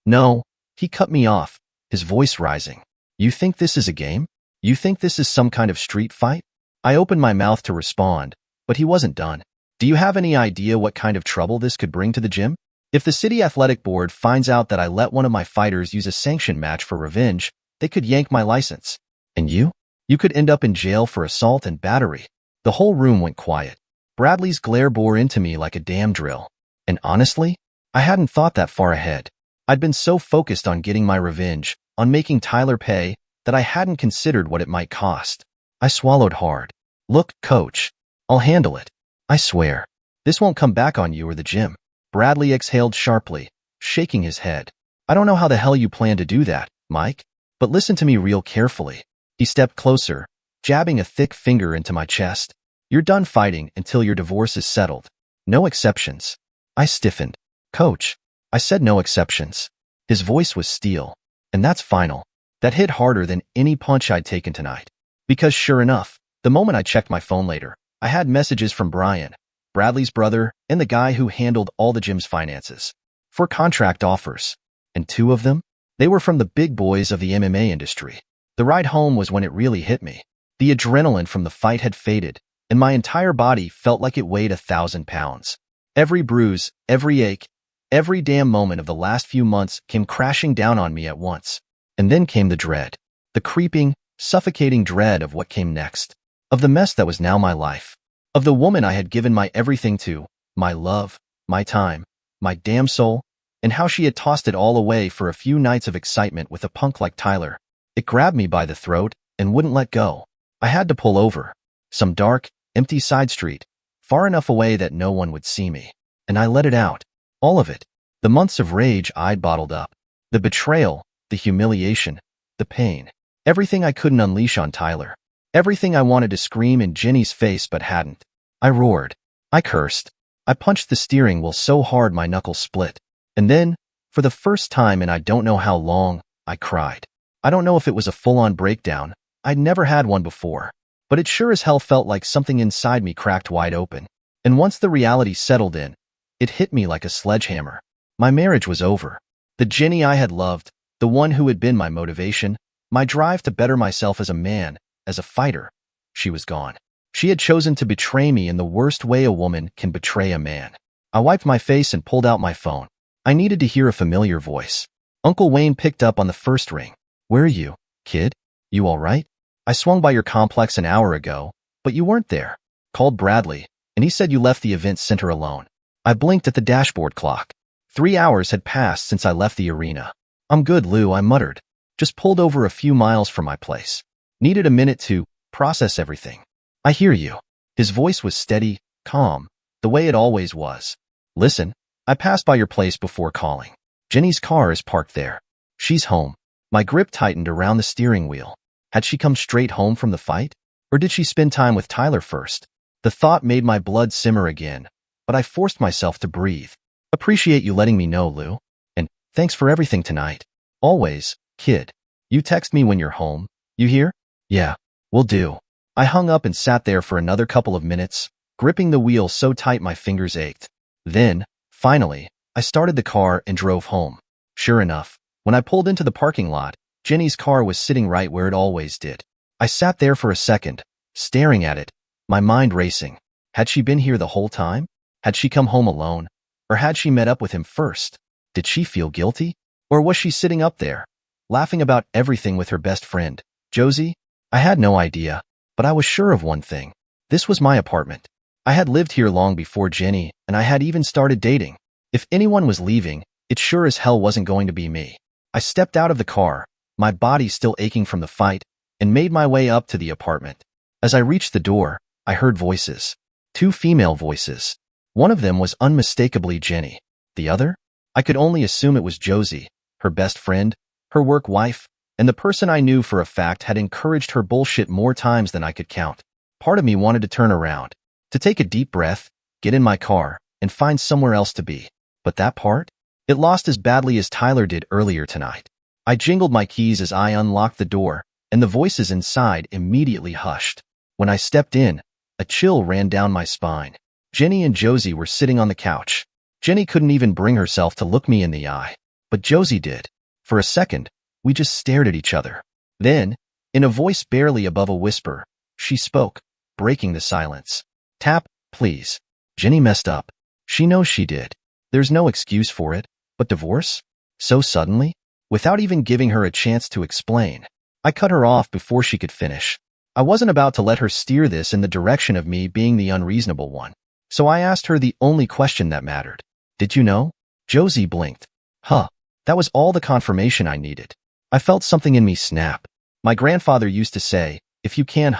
No. He cut me off, his voice rising. You think this is a game? You think this is some kind of street fight? I opened my mouth to respond, but he wasn't done. Do you have any idea what kind of trouble this could bring to the gym? If the city athletic board finds out that I let one of my fighters use a sanctioned match for revenge, they could yank my license. And you? You could end up in jail for assault and battery. The whole room went quiet. Bradley's glare bore into me like a damn drill. And honestly, I hadn't thought that far ahead. I'd been so focused on getting my revenge, on making Tyler pay, that I hadn't considered what it might cost. I swallowed hard. Look, coach, I'll handle it. I swear. This won't come back on you or the gym. Bradley exhaled sharply, shaking his head. I don't know how the hell you plan to do that, Mike, but listen to me real carefully. He stepped closer, jabbing a thick finger into my chest. You're done fighting until your divorce is settled. No exceptions. I stiffened. Coach, I said no exceptions. His voice was steel. And that's final. That hit harder than any punch I'd taken tonight. Because sure enough, the moment I checked my phone later, I had messages from Brian, Bradley's brother, and the guy who handled all the gym's finances, for contract offers. And two of them? They were from the big boys of the MMA industry. The ride home was when it really hit me. The adrenaline from the fight had faded, and my entire body felt like it weighed 1,000 pounds. Every bruise, every ache, every damn moment of the last few months came crashing down on me at once. And then came the dread. The creeping, suffocating dread of what came next. Of the mess that was now my life. Of the woman I had given my everything to, my love, my time, my damn soul, and how she had tossed it all away for a few nights of excitement with a punk like Tyler. It grabbed me by the throat and wouldn't let go. I had to pull over. Some dark, empty side street, far enough away that no one would see me. And I let it out. All of it. The months of rage I'd bottled up. The betrayal, the humiliation, the pain. Everything I couldn't unleash on Tyler. Everything I wanted to scream in Jenny's face but hadn't. I roared. I cursed. I punched the steering wheel so hard my knuckles split. And then, for the first time in I don't know how long, I cried. I don't know if it was a full-on breakdown. I'd never had one before. But it sure as hell felt like something inside me cracked wide open. And once the reality settled in, it hit me like a sledgehammer. My marriage was over. The Jenny I had loved, the one who had been my motivation, my drive to better myself as a man, as a fighter, she was gone. She had chosen to betray me in the worst way a woman can betray a man. I wiped my face and pulled out my phone. I needed to hear a familiar voice. Uncle Wayne picked up on the first ring. Where are you, kid? You all right? I swung by your complex an hour ago, but you weren't there. Called Bradley, and he said you left the event center alone. I blinked at the dashboard clock. 3 hours had passed since I left the arena. I'm good, Lou, I muttered. Just pulled over a few miles from my place. Needed a minute to process everything. I hear you. His voice was steady, calm, the way it always was. Listen, I passed by your place before calling. Jenny's car is parked there. She's home. My grip tightened around the steering wheel. Had she come straight home from the fight? Or did she spend time with Tyler first? The thought made my blood simmer again, but I forced myself to breathe. Appreciate you letting me know, Lou. And thanks for everything tonight. Always, kid. You text me when you're home. You hear? Yeah, will do. I hung up and sat there for another couple of minutes, gripping the wheel so tight my fingers ached. Then, finally, I started the car and drove home. Sure enough, when I pulled into the parking lot, Jenny's car was sitting right where it always did. I sat there for a second, staring at it, my mind racing. Had she been here the whole time? Had she come home alone? Or had she met up with him first? Did she feel guilty? Or was she sitting up there, laughing about everything with her best friend, Josie? I had no idea, but I was sure of one thing. This was my apartment. I had lived here long before Jenny, and I had even started dating. If anyone was leaving, it sure as hell wasn't going to be me. I stepped out of the car, my body still aching from the fight, and made my way up to the apartment. As I reached the door, I heard voices. 2 female voices. One of them was unmistakably Jenny. The other? I could only assume it was Josie, her best friend, her work wife, and the person I knew for a fact had encouraged her bullshit more times than I could count. Part of me wanted to turn around, to take a deep breath, get in my car, and find somewhere else to be. But that part? It lost as badly as Tyler did earlier tonight. I jingled my keys as I unlocked the door, and the voices inside immediately hushed. When I stepped in, a chill ran down my spine. Jenny and Josie were sitting on the couch. Jenny couldn't even bring herself to look me in the eye, but Josie did. For a second, we just stared at each other. Then, in a voice barely above a whisper, she spoke, breaking the silence. "Tap, please." Jenny messed up. She knows she did. There's no excuse for it, but divorce? So suddenly? Without even giving her a chance to explain. I cut her off before she could finish. I wasn't about to let her steer this in the direction of me being the unreasonable one. So I asked her the only question that mattered. "Did you know?" Josie blinked. Huh. That was all the confirmation I needed. I felt something in me snap. My grandfather used to say, if you can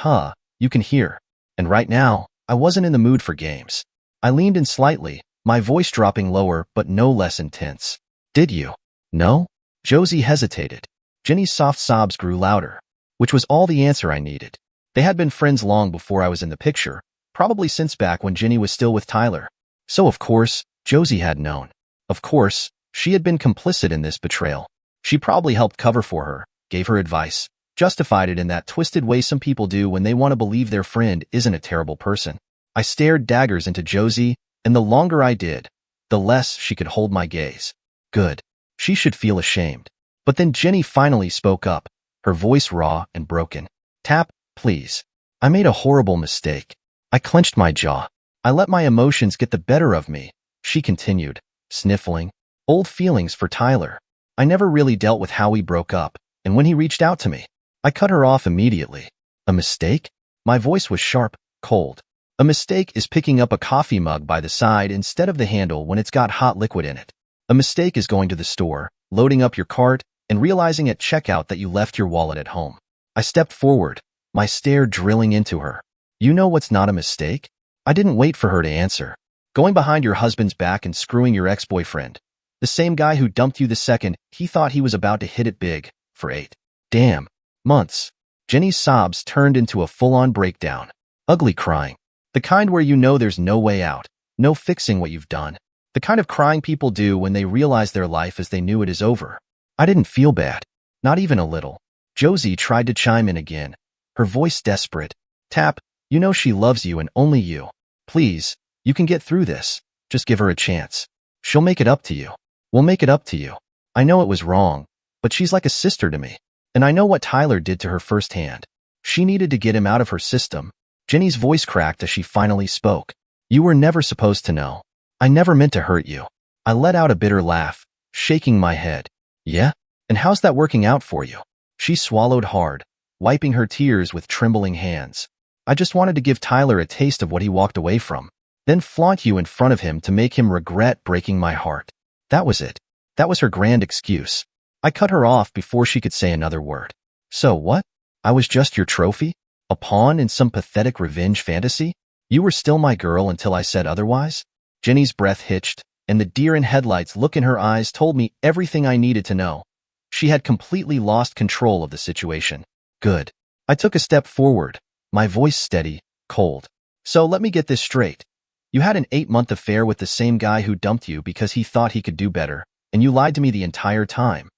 you can hear. And right now, I wasn't in the mood for games. I leaned in slightly, my voice dropping lower but no less intense. "Did you?" "No?" Josie hesitated. Jenny's soft sobs grew louder, which was all the answer I needed. They had been friends long before I was in the picture, probably since back when Jenny was still with Tyler. So of course, Josie had known. Of course, she had been complicit in this betrayal. She probably helped cover for her, gave her advice, justified it in that twisted way some people do when they want to believe their friend isn't a terrible person. I stared daggers into Josie, and the longer I did, the less she could hold my gaze. Good. She should feel ashamed. But then Jenny finally spoke up, her voice raw and broken. "Tap, please. I made a horrible mistake." I clenched my jaw. I let my emotions get the better of me, she continued, sniffling. Old feelings for Tyler. I never really dealt with how we broke up, and when he reached out to me, I cut her off immediately. "A mistake?" My voice was sharp, cold. A mistake is picking up a coffee mug by the side instead of the handle when it's got hot liquid in it. A mistake is going to the store, loading up your cart, and realizing at checkout that you left your wallet at home. I stepped forward, my stare drilling into her. "You know what's not a mistake?" I didn't wait for her to answer. "Going behind your husband's back and screwing your ex-boyfriend. The same guy who dumped you the second he thought he was about to hit it big, for 8 damn months." Jenny's sobs turned into a full-on breakdown. Ugly crying. The kind where you know there's no way out, no fixing what you've done. The kind of crying people do when they realize their life as they knew it is over. I didn't feel bad. Not even a little. Josie tried to chime in again, her voice desperate. "Tap, you know she loves you and only you. Please, you can get through this. Just give her a chance. She'll make it up to you. We'll make it up to you. I know it was wrong, but she's like a sister to me. And I know what Tyler did to her firsthand. She needed to get him out of her system." Jenny's voice cracked as she finally spoke. "You were never supposed to know. I never meant to hurt you." I let out a bitter laugh, shaking my head. "Yeah? And how's that working out for you?" She swallowed hard, wiping her tears with trembling hands. "I just wanted to give Tyler a taste of what he walked away from, then flaunt you in front of him to make him regret breaking my heart. That was it. That was her grand excuse." I cut her off before she could say another word. "So what? I was just your trophy? A pawn in some pathetic revenge fantasy? You were still my girl until I said otherwise?" Jenny's breath hitched, and the deer in headlights look in her eyes told me everything I needed to know. She had completely lost control of the situation. Good. I took a step forward, my voice steady, cold. "So let me get this straight. You had an 8-month affair with the same guy who dumped you because he thought he could do better, and you lied to me the entire time.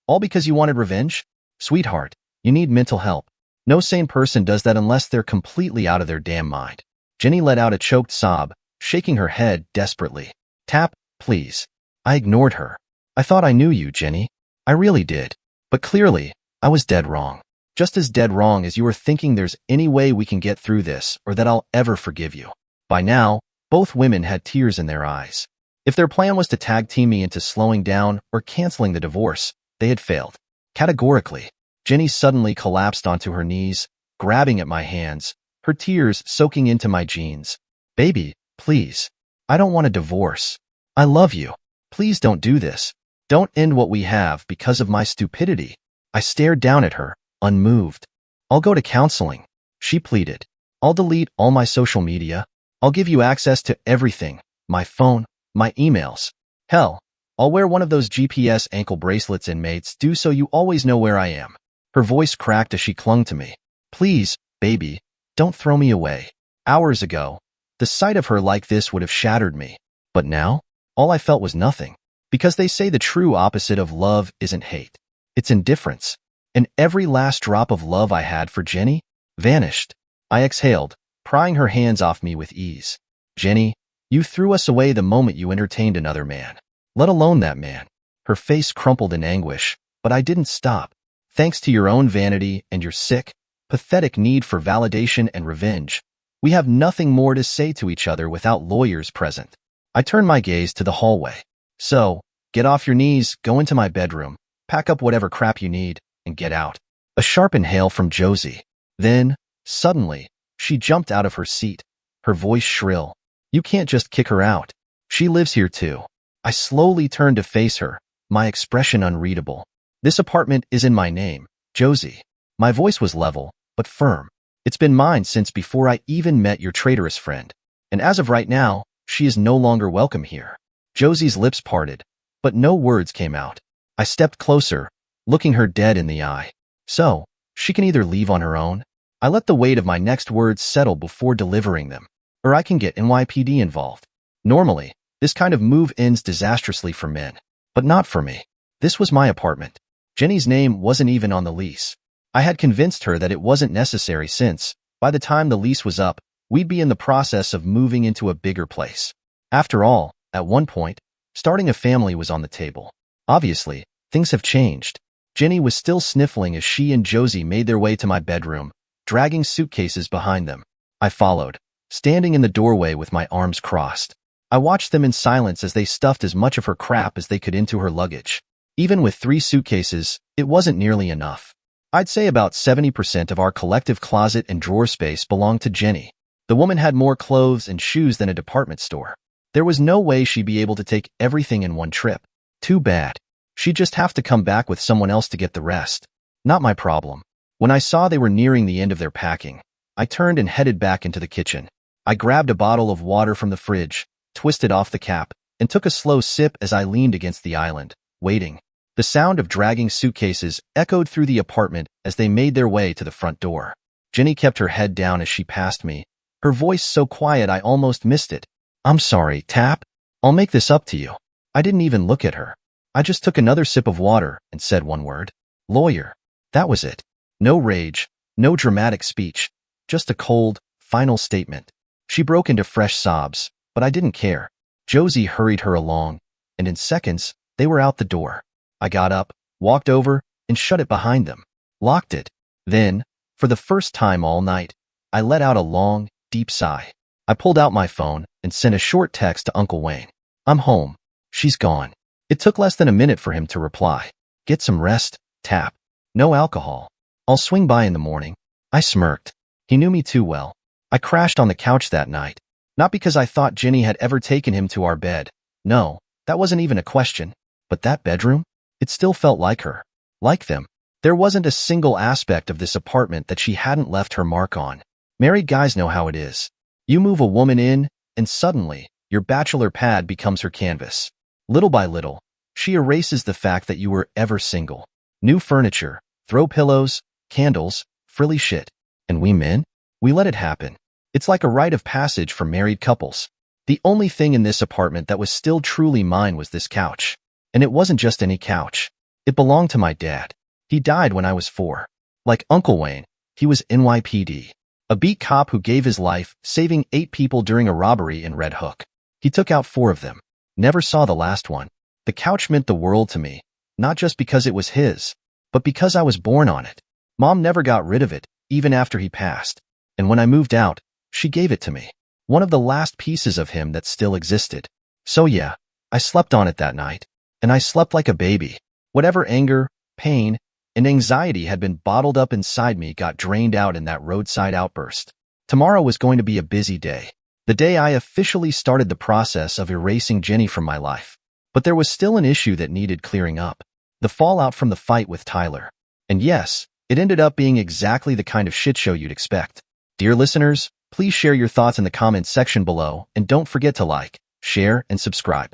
All because you wanted revenge? Sweetheart, you need mental help. No sane person does that unless they're completely out of their damn mind." Jenny let out a choked sob, shaking her head desperately. "Tap, please." I ignored her. "I thought I knew you, Jenny. I really did. But clearly, I was dead wrong. Just as dead wrong as you were thinking there's any way we can get through this or that I'll ever forgive you." By now, both women had tears in their eyes. If their plan was to tag team me into slowing down or canceling the divorce, they had failed. Categorically. Jenny suddenly collapsed onto her knees, grabbing at my hands, her tears soaking into my jeans. Baby, please. I don't want a divorce. I love you. Please don't do this. Don't end what we have because of my stupidity. I stared down at her, unmoved. I'll go to counseling, she pleaded. I'll delete all my social media. I'll give you access to everything, my phone, my emails. Hell, I'll wear one of those GPS ankle bracelets inmates do so you always know where I am. Her voice cracked as she clung to me. Please, baby, don't throw me away. Hours ago, the sight of her like this would have shattered me. But now, all I felt was nothing. Because they say the true opposite of love isn't hate. It's indifference. And every last drop of love I had for Jenny vanished. I exhaled, prying her hands off me with ease. Jenny, you threw us away the moment you entertained another man. Let alone that man. Her face crumpled in anguish, but I didn't stop. Thanks to your own vanity and your sick, pathetic need for validation and revenge, we have nothing more to say to each other without lawyers present. I turned my gaze to the hallway. So, get off your knees, go into my bedroom, pack up whatever crap you need, and get out. A sharp inhale from Josie. Then, suddenly, she jumped out of her seat, her voice shrill. You can't just kick her out. She lives here too. I slowly turned to face her, my expression unreadable. This apartment is in my name, Josie. My voice was level, but firm. It's been mine since before I even met your traitorous friend. And as of right now, she is no longer welcome here. Josie's lips parted, but no words came out. I stepped closer, looking her dead in the eye. So, she can either leave on her own. I let the weight of my next words settle before delivering them, or I can get NYPD involved. Normally, this kind of move ends disastrously for men, but not for me. This was my apartment. Jenny's name wasn't even on the lease. I had convinced her that it wasn't necessary since, by the time the lease was up, we'd be in the process of moving into a bigger place. After all, at one point, starting a family was on the table. Obviously, things have changed. Jenny was still sniffling as she and Josie made their way to my bedroom, dragging suitcases behind them. I followed, standing in the doorway with my arms crossed. I watched them in silence as they stuffed as much of her crap as they could into her luggage. Even with 3 suitcases, it wasn't nearly enough. I'd say about 70% of our collective closet and drawer space belonged to Jenny. The woman had more clothes and shoes than a department store. There was no way she'd be able to take everything in one trip. Too bad. She'd just have to come back with someone else to get the rest. Not my problem. When I saw they were nearing the end of their packing, I turned and headed back into the kitchen. I grabbed a bottle of water from the fridge, twisted off the cap, and took a slow sip as I leaned against the island, waiting. The sound of dragging suitcases echoed through the apartment as they made their way to the front door. Jenny kept her head down as she passed me, her voice so quiet I almost missed it. I'm sorry, Tap. I'll make this up to you. I didn't even look at her. I just took another sip of water and said one word. Lawyer. That was it. No rage, no dramatic speech, just a cold, final statement. She broke into fresh sobs, but I didn't care. Josie hurried her along, and in seconds, they were out the door. I got up, walked over, and shut it behind them. Locked it. Then, for the first time all night, I let out a long, deep sigh. I pulled out my phone and sent a short text to Uncle Wayne. I'm home. She's gone. It took less than a minute for him to reply. Get some rest, Tap. No alcohol. I'll swing by in the morning. I smirked. He knew me too well. I crashed on the couch that night. Not because I thought Jenny had ever taken him to our bed. No, that wasn't even a question. But that bedroom? It still felt like her. Like them. There wasn't a single aspect of this apartment that she hadn't left her mark on. Married guys know how it is. You move a woman in, and suddenly, your bachelor pad becomes her canvas. Little by little, she erases the fact that you were ever single. New furniture, throw pillows, candles, frilly shit. And we men? We let it happen. It's like a rite of passage for married couples. The only thing in this apartment that was still truly mine was this couch. And it wasn't just any couch. It belonged to my dad. He died when I was 4. Like Uncle Wayne, he was NYPD. A beat cop who gave his life, saving 8 people during a robbery in Red Hook. He took out 4 of them. Never saw the last one. The couch meant the world to me, not just because it was his, but because I was born on it. Mom never got rid of it, even after he passed. And when I moved out, she gave it to me. One of the last pieces of him that still existed. So yeah, I slept on it that night. And I slept like a baby. Whatever anger, pain, and anxiety had been bottled up inside me got drained out in that roadside outburst. Tomorrow was going to be a busy day, the day I officially started the process of erasing Jenny from my life. But there was still an issue that needed clearing up. The fallout from the fight with Tyler. And yes, it ended up being exactly the kind of shit show you'd expect. Dear listeners, please share your thoughts in the comments section below and don't forget to like, share, and subscribe.